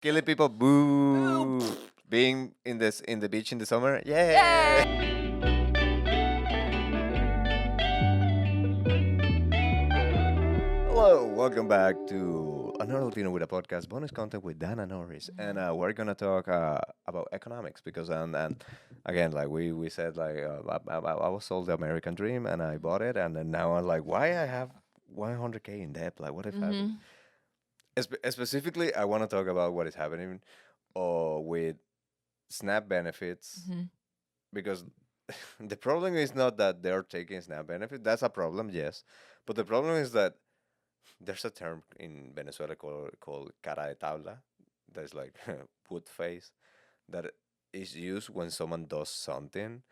Killing people, boo. Being in the beach in the summer, Yay! yeah. Hello, welcome back to another Latino with a podcast bonus content with Dana Norris, and we're gonna talk about economics because and again, like we said, like I was sold the American dream and I bought it, and then now I'm like, why I have 100K in debt? Like, what if happened? Mm-hmm. Specifically, I want to talk about what is happening with SNAP benefits Mm-hmm. because the problem is not that they're taking SNAP benefit. That's a problem, yes, but the problem is that there's a term in Venezuela called cara de tabla. That's like put face that is used when someone does something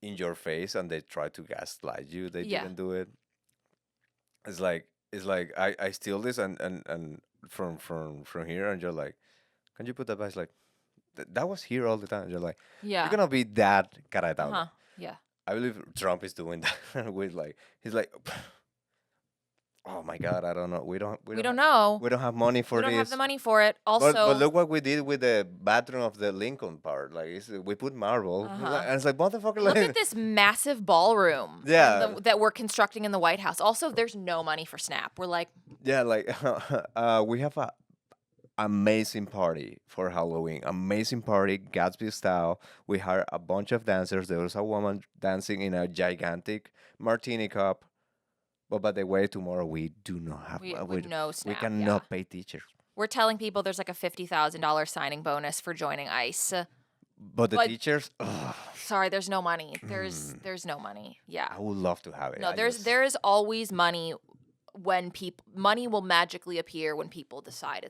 in your face and they try to gaslight you. They Yeah. didn't do it. It's like I steal this and from here and you're like, can you put that back? It's like that was here all the time. You're like, you're Yeah. gonna be that cara de tabla. Uh-huh. Yeah. I believe Trump is doing that with like he's like, oh my god, I don't know. We don't know. We don't have money We for don't have the this. money for it. But Also, look what we did with the bathroom of the Lincoln part. Like we put marble, uh-huh. and it's like motherfucker. Look Like at this massive ballroom yeah, that we're constructing in the White House. Also, there's no money for SNAP. We're like, yeah. Like we have a amazing party for Halloween. Amazing party, Gatsby style. We hired a bunch of dancers. There was a woman dancing in a gigantic martini cup. But by the way, tomorrow we do not have. we with no We SNAP. Yeah. cannot pay teachers. We're telling people there's like a $50,000 signing bonus for joining ICE. But the But- teachers, ugh, Sorry, there's no money. There's no money. Yeah. I would love to have it. No, I just- there is always money when money will magically appear when people decide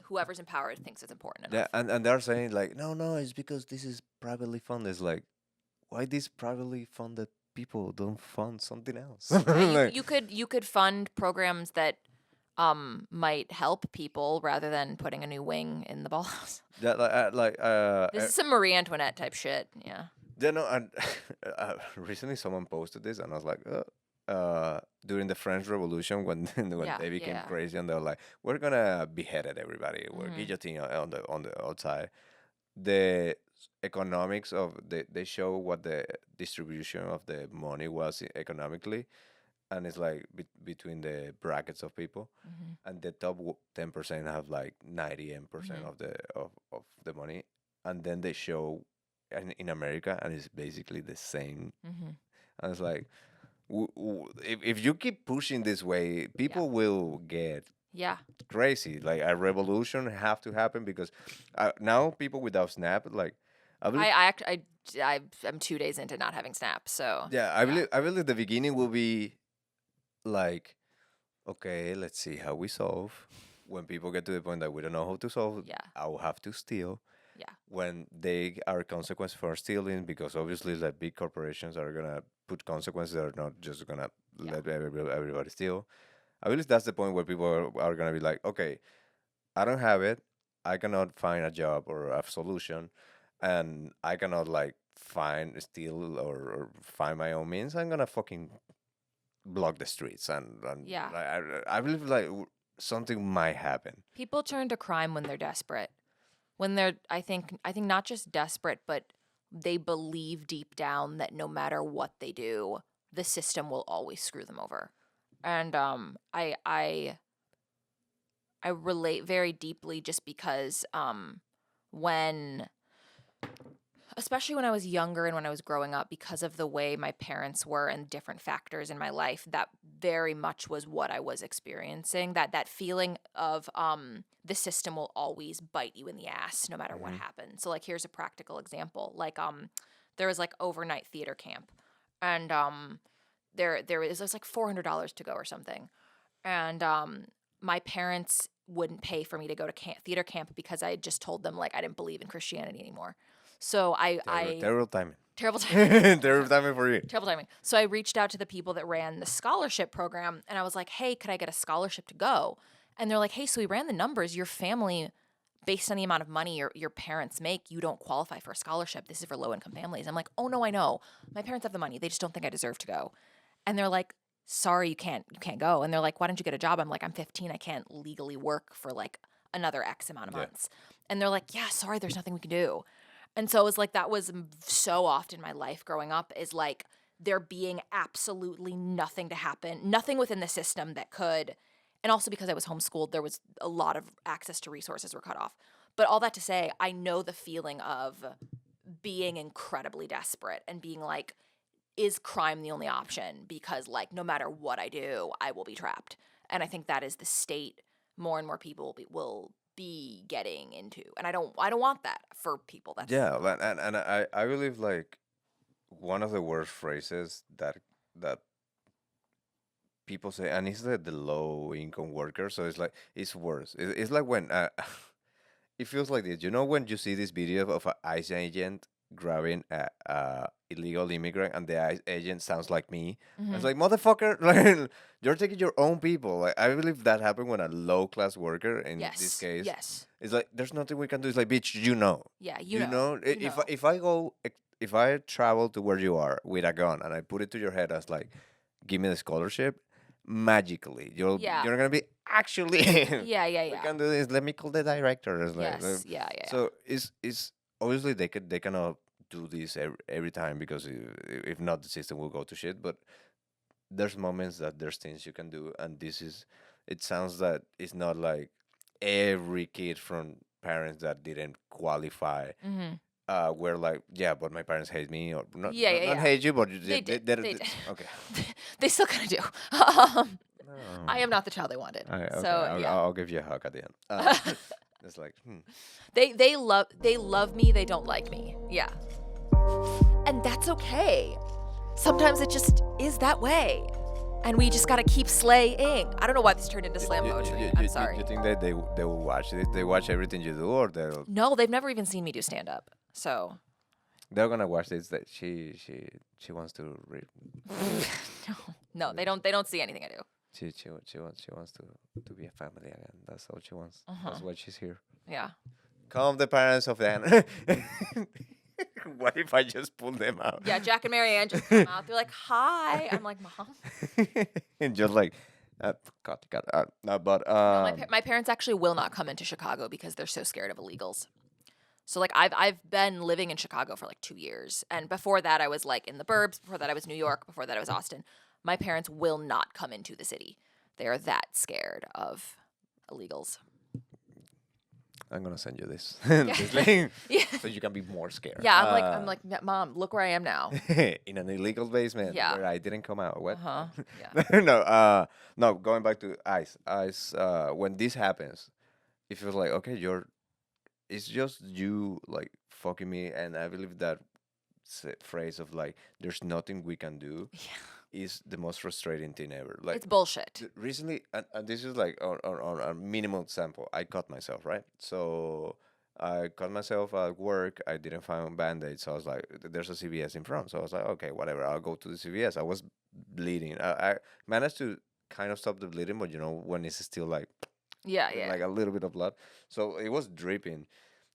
whoever's in power thinks it's important enough. Yeah, and they're saying like, no, it's because this is privately funded. It's like, why these privately funded people don't fund something else? Yeah, Like, you could fund programs that might help people rather than putting a new wing in the ball house. that, This is some Marie Antoinette type shit. Yeah. you know, and recently someone posted this, and I was like, during the French Revolution when Yeah, they became yeah. crazy, and they were like, we're gonna beheaded everybody, we're Mhm. guillotine on the outside. The economics of they show what the distribution of the money was economically, and it's like between the brackets of people, Mhm. and the top 10% have like 90% Mhm. of the money, and then they show in America, and it's basically the same. Mhm. And it's like, if you keep pushing this way, people will get Yeah. crazy. Like a revolution have to happen because now people without Snap, like I believe, I'm 2 days into not having Snap, so yeah, I believe the beginning will be like, okay, let's see how we solve. When people get to the point that we don't know how to solve, Yeah. I will have to steal. Yeah. When they are consequence for stealing, because obviously the big corporations are gonna put consequences. They're not just gonna let everybody steal. I believe that's the point where people are gonna be like, okay, I don't have it. I cannot find a job or a solution, and I cannot like find steal or find my own means. I'm gonna fucking block the streets, and Yeah. I believe like something might happen. people turn to crime when they're desperate. When they're I think not just desperate, but they believe deep down that no matter what they do, the system will always screw them over. And I relate very deeply just because when especially when I was younger and when I was growing up, because of the way my parents were and different factors in my life, that very much was what I was experiencing. That feeling of the system will always bite you in the ass no matter what Mhm. happens. So like here's a practical example. Like there was like overnight theater camp, and there was like $400 to go or something, and my parents wouldn't pay for me to go to theater camp because I had just told them like I didn't believe in Christianity anymore. So Terrible timing. terrible timing. Terrible timing for you. Terrible timing. So I reached out to the people that ran the scholarship program and I was like, hey, could I get a scholarship to go? And they're like, hey, so we ran the numbers. Your family, based on the amount of money your parents make, you don't qualify for a scholarship. This is for low income families. I'm like, oh no, I know. My parents have the money. They just don't think I deserve to go. And they're like, sorry, you can't go. And they're like, why don't you get a job? I'm like, I'm 15. I can't legally work for like another X amount of Yeah. months. And they're like, yeah, sorry, there's nothing we can do. And so it was like, that was so often my life growing up, is like there being absolutely nothing to happen, nothing within the system that could. And also because I was homeschooled, there was a lot of access to resources were cut off. But all that to say, I know the feeling of being incredibly desperate and being like, is crime the only option? Because like, no matter what I do, I will be trapped. And I think that is the state more and more people will be getting into. And I don't want that for people. That's Yeah, and I believe like one of the worst phrases that people say, and it's the low income worker. So it's like it's worse. It's like when it feels like this. You know when you see this video of an ICE agent grabbing a illegal immigrant, and the ICE agent sounds like me. And it's Mhm. like motherfucker, like you're taking your own people. Like I believe that happened when a low class worker in this Yes. case. Yes. It's like there's nothing we can do. It's like bitch, you know. Yeah. You know, You if know. if I travel to where you are with a gun and I put it to your head as like, give me the scholarship, magically Yeah. you're gonna be actually. Yeah. Yeah. We Yeah. can do this. Let me call the director. It's like, Yes. Yeah. Yeah. so it's obviously they cannot do this every time because if not the system will go to shit. But there's moments that there's things you can do, and this is. It sounds that it's not like every kid from parents that didn't qualify Mm-hmm. were like, yeah, but my parents hate me, or not, Yeah. not, Yeah. not Yeah. hate you, but They did. They did. okay. They still kind of do. No. I am not the child they wanted. Okay, So I'll, yeah. I'll give you a hug at the end. It's like, They love me, they don't like me. Yeah. And that's okay. Sometimes it just is that way. And we just gotta keep slaying. I don't know why this turned into slam poetry. I'm sorry. You think that they will watch it? They watch everything you do, or No, they've never even seen me do stand up. So they're gonna watch this? That she wants to read. no, they don't see anything I do. She wants to be a family again. That's all she wants. Uh-huh. That's why she's here. Yeah. Come the parents of Dan. What if I just pull them out? Yeah, Jack and Mary Ann just come out. They're like, hi. I'm like, Mom. And just like, cut. No, but No, my parents actually will not come into Chicago because they're so scared of illegals. So like I've been living in Chicago for like 2 years, and before that I was like in the burbs. Before that I was New York. Before that I was Austin. My parents will not come into the city. They are that scared of illegals. I'm gonna send you this, this link, Yeah. so you can be more scared. Yeah, I'm like, Mom, look where I am now. In an illegal basement Yeah. where I didn't come out. What? Uh-huh. Yeah. No. Going back to ice. Ice. When this happens, it feels like okay, it's just you like fucking me, and I believe that phrase of like, "There's nothing we can do," is the most frustrating thing ever. Like It's bullshit. recently, and this is like on a minimal example. I cut myself, right? So I cut myself at work. I didn't find band-aids, so I was like, "There's a CVS in front." So I was like, "Okay, whatever. I'll go to the CVS." I was bleeding. I managed to kind of stop the bleeding, but you know when it's still like Yeah, yeah. like a little bit of blood, so it was dripping.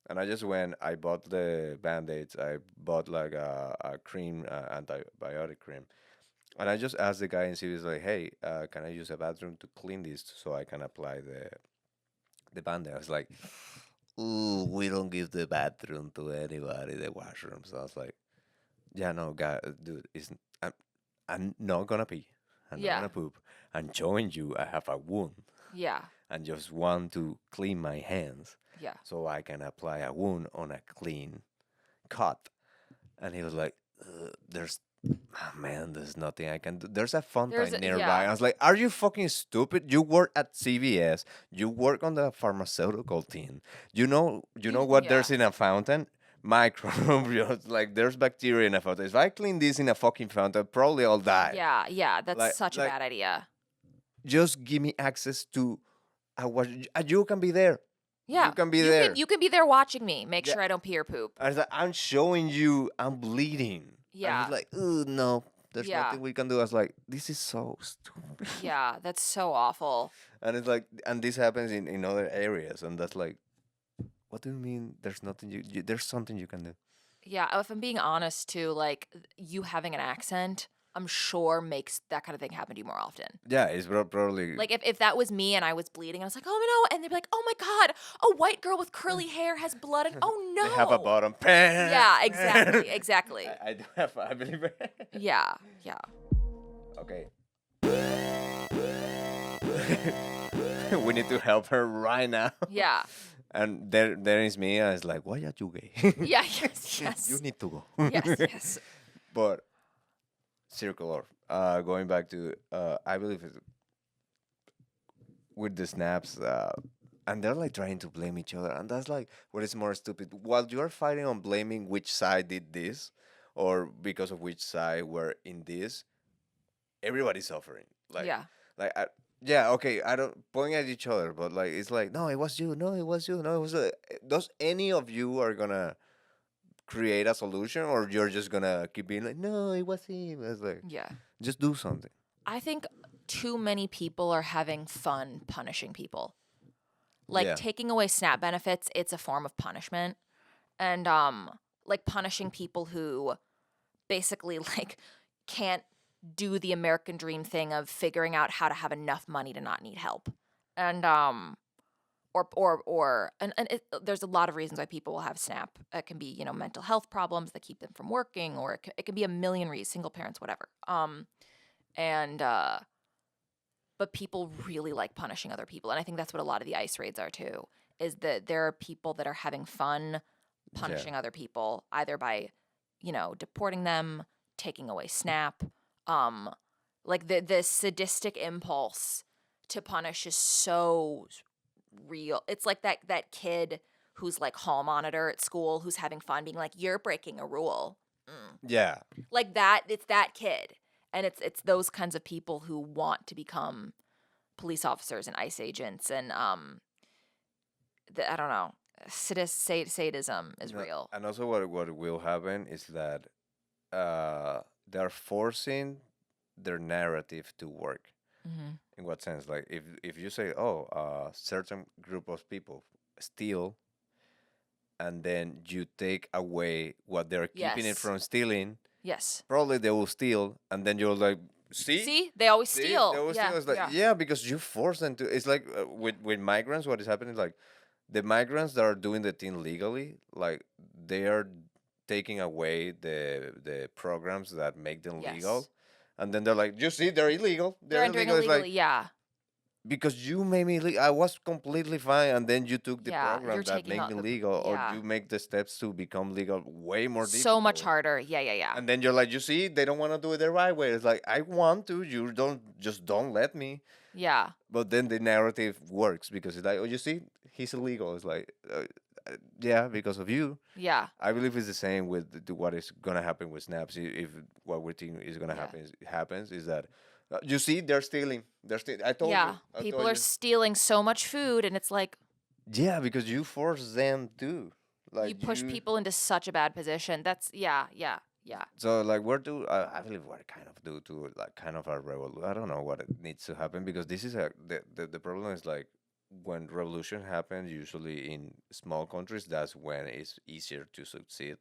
And I just went. I bought the band-aids. I bought like a cream, antibiotic cream. And I just asked the guy in CVS like, "Hey, can I use a bathroom to clean this so I can apply the band-aid?" I was like, "Ooh, we don't give the bathroom to anybody, the washroom." So I was like, "Yeah, no, guy, dude, I'm not gonna pee. I'm not Yeah. gonna poop. I'm showing you I have a wound Yeah. and just want to clean my hands Yeah. so I can apply a wound on a clean cut." And he was like, "There's, man, there's nothing I can do. There's a fountain nearby." yeah. I was like, "Are you fucking stupid? You work at CVS. You work on the pharmaceutical team. You know what there's yeah. in a fountain? Microbials. Like there's bacteria in a fountain. If I clean this in a fucking fountain, probably I'll die. Yeah, yeah, that's Like- such a like- bad idea. Just give me access to a wash. You can be there. Yeah. You can be there. You can be there watching me. Make Yeah. sure I don't pee or poop. I was like, I'm showing you I'm bleeding. Yeah. And he's like, "Oh no, there's Yeah. nothing we can do." I was like, this is so stupid. Yeah, that's so awful. And it's like, and this happens in other areas, and that's like, what do you mean? There's nothing there's something you can do. Yeah, if I'm being honest too, like you having an accent I'm sure makes that kind of thing happen to you more often. Yeah, it's probably Like if that was me and I was bleeding, I was like, oh no, and they'd be like, oh my god, a white girl with curly hair has blood, and oh they have a no. bottom. Yeah, exactly. I do have. I believe. Yeah. Okay. We need to help her right now. Yeah. And there is me, and it's like, why are you gay? Yeah, yes. You need to go. Yes. But circular. Going back to, I believe it's with the snaps, and they're like trying to blame each other, and that's like what is more stupid. While you are fighting on blaming which side did this, or because of which side were in this, everybody's suffering. Yeah. Like, yeah, okay, I don't point at each other, but like it's like, no, it was you, no, it was you, no, it was. Does any of you are gonna create a solution, or you're just gonna keep being like, no, it was him? It's like, Yeah. just do something. I think too many people are having fun punishing people. Like Yeah. taking away SNAP benefits, it's a form of punishment. And like punishing people who basically like can't do the American dream thing of figuring out how to have enough money to not need help. And there's a lot of reasons why people will have SNAP. It can be, you know, mental health problems that keep them from working, or it can be a million reasons, single parents, whatever. And but people really like punishing other people, and I think that's what a lot of the ICE raids are too. Is that there are people that are having fun punishing other people, either by, you know, deporting them, taking away SNAP. Like the sadistic impulse to punish is so real. It's like that kid who's like hall monitor at school who's having fun, being like, "You're breaking a rule." Yeah. Like that. It's that kid. And it's those kinds of people who want to become police officers and ICE agents, and I don't know, sadism is No, real. and also, what will happen is that they're forcing their narrative to work. Mm-hmm. In what sense? Like, if you say, oh, a certain group of people steal, and then you take away what they're keeping it Yes. from stealing, Yes. probably they will steal, and then you're like, See, they always See? steal. They always steal. It's like, yeah, because you force them to. It's like with migrants, what is happening? Like, the migrants that are doing the thing legally, like they are taking away the programs that make them legal, Yes. and then they're like, you see, they're illegal. They're entering illegal. It's illegally. like, Yeah. because you made me I was completely fine, and then you took the Yeah, program you're that taking made out me the- legal, or yeah. you make the steps to become legal way more difficult. So much harder. Yeah. And then you're like, you see, they don't want to do it the right way. It's like, I want to. You don't let me. Yeah. But then the narrative works because it's like, oh, you see, he's illegal. It's like, yeah, because of you. Yeah. I believe it's the same with what is gonna happen with snaps. If what we think is gonna happens is that you see, they're stealing. I told Yeah. you. I People told are you. stealing so much food, and it's like Yeah, because you force them to. Like, you push people into such a bad position. That's yeah. So like, where do I believe what kind of do to like kind of a revolution? I don't know what it needs to happen, because this is the problem is like, when revolution happens, usually in small countries, that's when it's easier to succeed.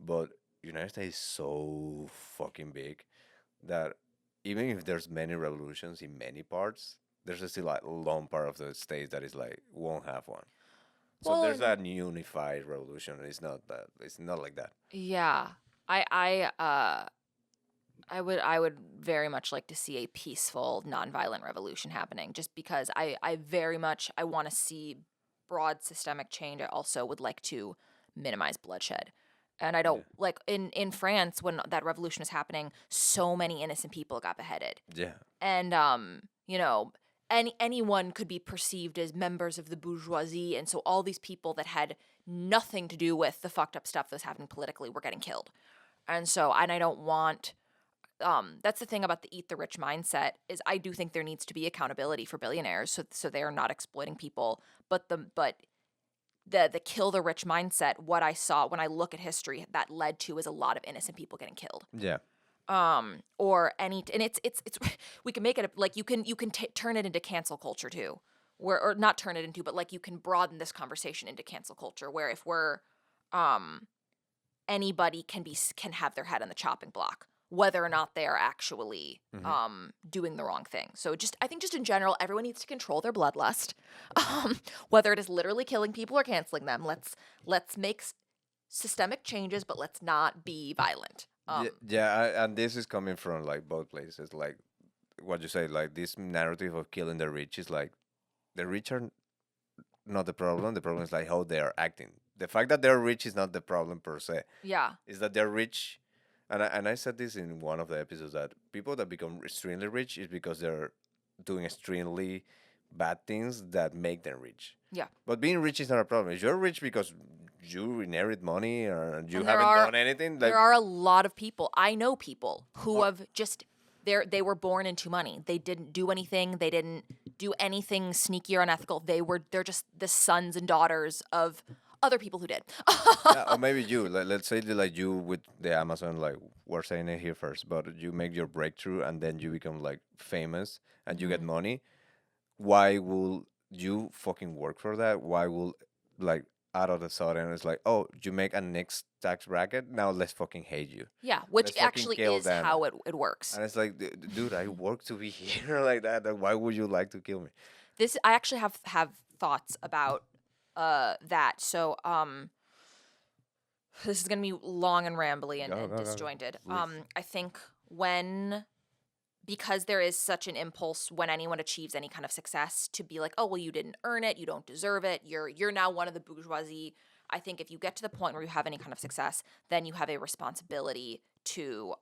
But United States is so fucking big that even if there's many revolutions in many parts, there's still like a long part of the states that is like won't have one. So Well, there's that unified revolution. It's not that. It's not like that. Yeah. I would very much like to see a peaceful, nonviolent revolution happening, just because I very much I want to see broad systemic change. I also would like to minimize bloodshed. And I don't like in France when that revolution was happening, so many innocent people got beheaded. Yeah. And you know, anyone could be perceived as members of the bourgeoisie, and so all these people that had nothing to do with the fucked up stuff that was happening politically were getting killed. And so I don't want that's the thing about the eat the rich mindset, is I do think there needs to be accountability for billionaires, so they are not exploiting people. But the kill the rich mindset, what I saw when I look at history, that led to is a lot of innocent people getting killed. Yeah. Or and it's we can make it like you can turn it into cancel culture too, or not turn it into, but like you can broaden this conversation into cancel culture, where if we're anybody can have their head on the chopping block. whether or not they are actually Mhm. doing the wrong thing. So I think just in general, everyone needs to control their bloodlust, whether it is literally killing people or canceling them. Let's make systemic changes, but let's not be violent. And this is coming from like both places. Like what you say, like this narrative of killing the rich is like the rich are not the problem. The problem is like how they are acting. The fact that they're rich is not the problem per se. Yeah, Is that they're rich, and I said this in one of the episodes that people that become extremely rich is because they're doing extremely bad things that make them rich. yeah. But being rich is not a problem. If you're rich because you inherit money or you And haven't done anything, like there are a lot of people. I know people who have just they were born into money. They didn't do anything. They didn't do anything sneaky or unethical. They're just the sons and daughters of other people who did. yeah, or maybe you. Like, let's say that, like you with the Amazon, like we're saying it here first, but you make your breakthrough and then you become like famous and you get Mhm. money. Why will you fucking work for that? Why will like out of the sudden it's like, oh, you make a next tax bracket, now let's fucking hate you. Yeah, which Let's fucking actually kill is them. how it works. And it's like, dude, I work to be here like that. Like, why would you like to kill me? This I actually have thoughts about that. So this is gonna be long and rambly and, Go, and go, go, go. disjointed. Please. I think when because there is such an impulse when anyone achieves any kind of success to be like, oh well, you didn't earn it, you don't deserve it, you're now one of the bourgeoisie. I think if you get to the point where you have any kind of success, then you have a responsibility to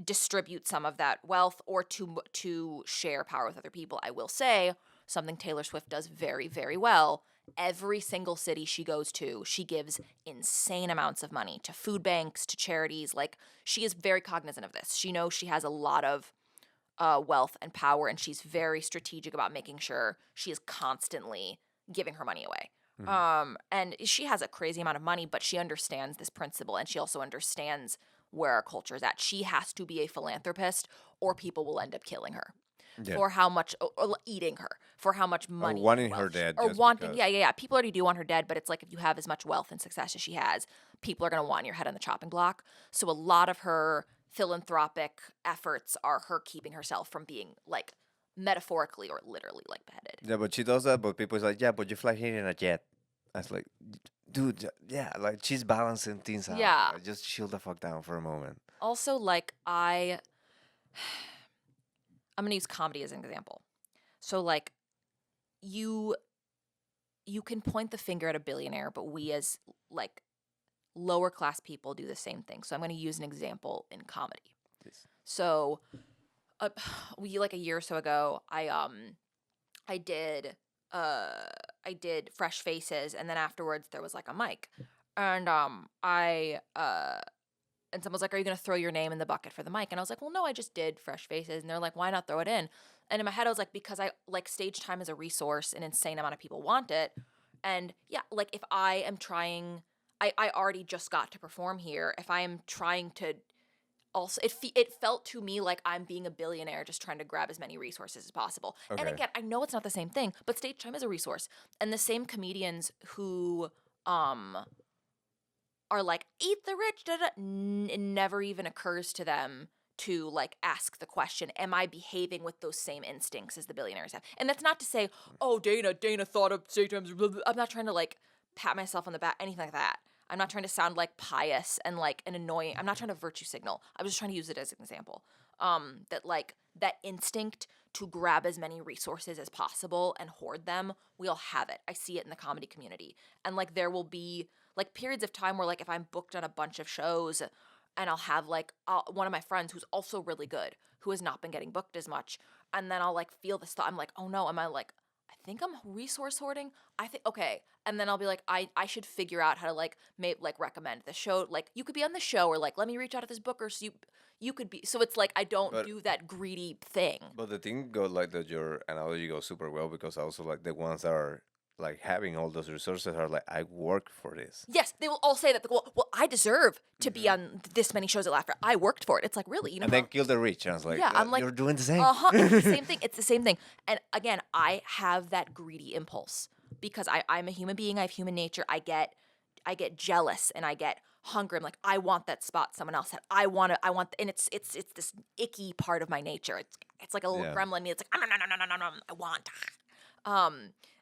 distribute some of that wealth or to share power with other people. I will say something Taylor Swift does very, very well. Every single city she goes to, she gives insane amounts of money to food banks, to charities. Like, she is very cognizant of this. She knows she has a lot of wealth and power, and she's very strategic about making sure she is constantly giving her money away. Mhm. And she has a crazy amount of money, but she understands this principle, and she also understands where our culture is at. She has to be a philanthropist, or people will end up killing her Yeah. for how much, or eating her for how much Or money, wanting and her wealth dead or just wanting. because. Yeah, yeah, yeah. People already do want her dead, but it's like if you have as much wealth and success as she has, people are gonna want your head on the chopping block. So a lot of her philanthropic efforts are her keeping herself from being like metaphorically or literally like beheaded. Yeah, but she does that, but people is like, yeah, but you fly here in a jet. I was like, dude, yeah, like she's balancing things out. Yeah. Like, just chill the fuck down for a moment. Also, like I'm gonna use comedy as an example. So like you you can point the finger at a billionaire, but we as like lower class people do the same thing. So I'm gonna use an example in comedy. Please. So uh, we like a year or so ago, I did I did Fresh Faces, and then afterwards there was like a mic. And and someone was like, "Are you gonna throw your name in the bucket for the mic?" And I was like, "Well, no, I just did Fresh Faces." And they're like, "Why not throw it in?" And in my head, I was like, "Because I like stage time is a resource, an insane amount of people want it." And yeah, like if I am trying, I already just got to perform here. If I am trying to also, it felt to me like I'm being a billionaire just trying to grab as many resources as possible. And Okay. again, I know it's not the same thing, but stage time is a resource. And the same comedians who um are like, eat the rich, da, da, it never even occurs to them to like ask the question, am I behaving with those same instincts as the billionaires have? And that's not to say, oh, Dana thought of stage times. I'm not trying to like pat myself on the back, anything like that. I'm not trying to sound like pious and like an annoying. I'm not trying to virtue signal. I'm just trying to use it as an example. That like that instinct to grab as many resources as possible and hoard them, we all have it. I see it in the comedy community. And like there will be like periods of time where like if I'm booked on a bunch of shows and I'll have like one of my friends who's also really good who has not been getting booked as much, and then I'll like feel this thought. I'm like, oh no, am I like, I think I'm resource hoarding. I think okay, and then I'll be like, I should figure out how to like like recommend the show. Like you could be on the show, or like let me reach out to this booker so you could be. So it's like I don't But do that greedy thing. but the thing go like that your analogy goes super well because also like the ones that are like having all those resources are like I work for this. Yes, they will all say that. Well, I deserve to be Mhm. on this many shows at Laughter. I worked for it. It's like really, you know And how then kill the rich. And I was like, yeah, I'm like, you're doing the same. it's the same thing. It's the same thing. And again, I have that greedy impulse because I'm a human being. I have human nature. I get jealous and I get hungry. I'm like, I want that spot someone else had. And it's this icky part of my nature. It's like a little Yeah. gremlin in me. It's like, no, I want.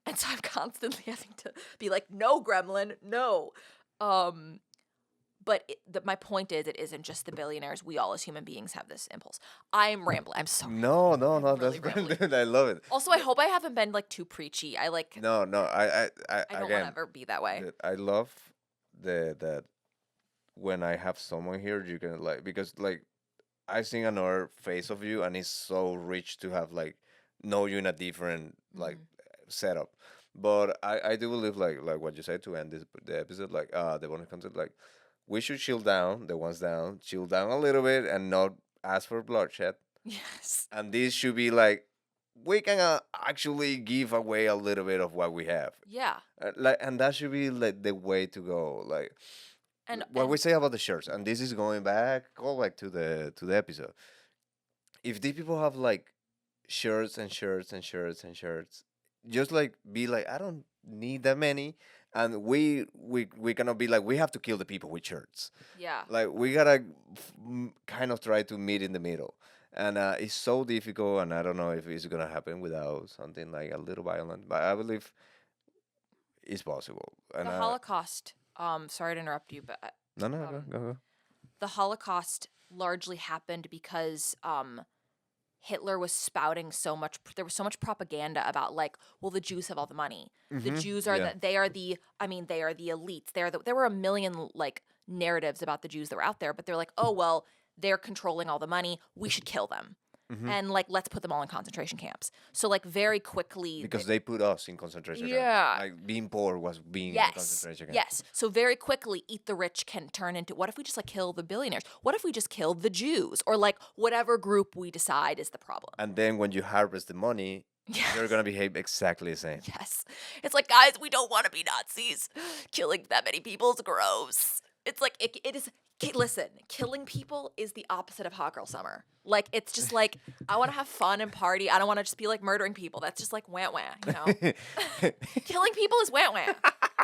And so I'm constantly having to be like, no, gremlin, no. But my point is, it isn't just the billionaires. We all as human beings have this impulse. I'm rambling. I'm sorry. No, I'm that's really great, rambling. dude. I love it. Also, I hope I haven't been like too preachy. I No, I don't want again, to ever be that way. I love that when I have someone here, you can like because like I seen another face of you, and it's so rich to have like know you in a different like setup. But I do believe like what you said to end the episode like the bonus content like we should chill down the ones down chill down a little bit and not ask for bloodshed, Yes. and this should be like we can actually give away a little bit of what we have, Yeah. like, and that should be like the way to go. Like And what we say about the shirts, and this is going back, go back to the episode. If these people have like shirts and shirts and shirts and shirts, just like be like, I don't need that many, and we cannot be like we have to kill the people with shirts. yeah. Like we gotta kind of try to meet in the middle, and it's so difficult, and I don't know if it's gonna happen without something like a little violent, but I believe it's possible. And The Holocaust. Sorry to interrupt you, but no, no, um, go. the Holocaust largely happened because Hitler was spouting so much. There was so much propaganda about like, well, the Jews have all the money. The Jews are Yeah. they are the. I mean, they are the elites. There were a million like narratives about the Jews that were out there, but they're like, oh well, they're controlling all the money. We should kill them, and like let's put them all in concentration camps. So like very quickly, Because they put us in concentration Yeah. camps. Like being poor was being in yes, concentration camp. yes. So very quickly, eat the rich can turn into what if we just like kill the billionaires? What if we just kill the Jews or like whatever group we decide is the problem? And then when you harvest the money, Yes. you're gonna behave exactly the same. Yes. It's like, guys, we don't want to be Nazis. Killing that many people is gross. It's like, it is. Listen, killing people is the opposite of hot girl summer. Like, it's just like, I want to have fun and party. I don't want to just be like murdering people. That's just like wah wah, you know? Killing people is wah wah.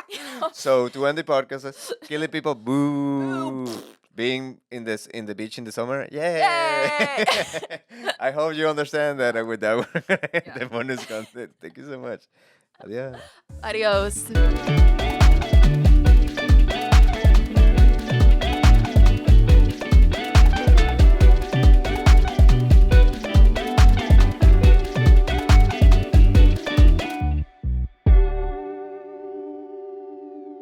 You know? So to end the podcast, killing people, boo. Being in the beach in the summer, yay! Yay! I hope you understand that. And with that, we're gonna end the bonus content. Thank you so much. Adios. Adios.